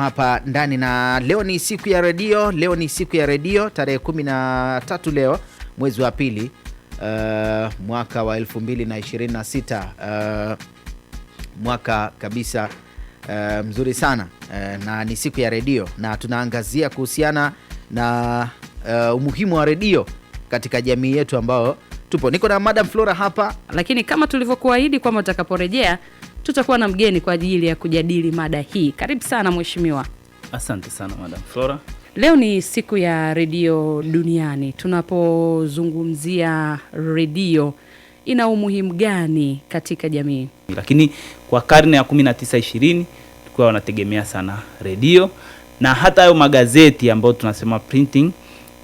hapa ndani, na leo ni siku ya redio. Leo ni siku ya redio tarehe 13 leo mwezi wa pili mwaka wa 2026, mwaka kabisa mzuri sana, na ni siku ya redio na tunaangazia kuhusiana na umuhimu wa redio katika jamii yetu ambao tupo. Niko na Madam Flora hapa, lakini kama tulivyokuahidi kwamba utakaporejea tutakuwa na mgeni kwa ajili ya kujadili mada hii. Karibu sana mheshimiwa. Asante sana Madam Flora. Leo ni siku ya redio duniani. Tunapozungumzia redio, ina umuhimu gani katika jamii? Lakini kwa karne ya 19-20 tulikuwa wanategemea sana redio na hata hayo magazeti ambayo tunasema printing,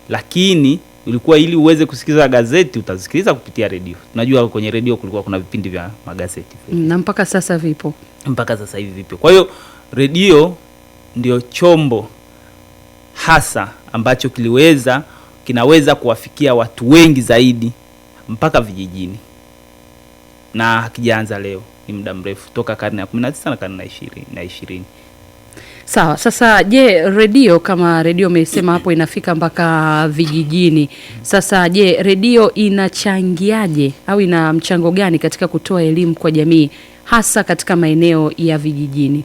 lakini ulikuwa ili uweze kusikiliza gazeti utasikiliza kupitia redio. Tunajua kwenye redio kulikuwa kuna vipindi vya magazeti. Na mpaka sasa vipo. Mpaka sasa hivi vipo. Kwa hiyo redio ndio chombo hasa ambacho kinaweza kuwafikia watu wengi zaidi mpaka vijijini. Na hakijaanza leo, ni muda mrefu toka karne ya 19 na karne ya 20. Sawa, sasa je, redio kama redio umesema hapo inafika mpaka vijijini. Sasa je, redio inachangiaje au ina mchango gani katika kutoa elimu kwa jamii hasa katika maeneo ya vijijini?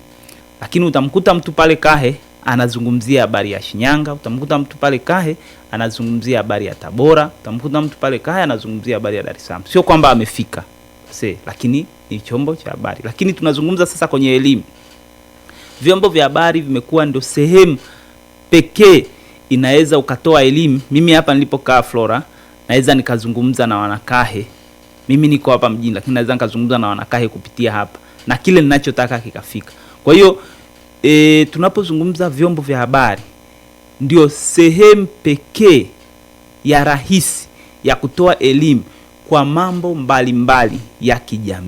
Lakini utamkuta mtu pale Kahe anazungumzia habari ya Shinyanga, utamkuta mtu pale Kahe anazungumzia habari ya Tabora, utamkuta mtu pale Kahe anazungumzia habari ya Dar es Salaam. Sio kwamba amefika, lakini ni chombo cha habari. Lakini tunazungumza sasa kwenye elimu. Vyombo vya habari vimekuwa ndio sehemu pekee inaweza ukatoa elimu. Mimi hapa nilipokaa Flora, naweza nikazungumza na wanakahe. Mimi niko hapa mjini, lakini naweza nikazungumza na wanakahe kupitia hapa na kile ninachotaka kikafika. Kwa hiyo tunapozungumza vyombo vya habari, ndio sehemu pekee ya rahisi ya kutoa elimu kwa mambo mbalimbali ya kijamii.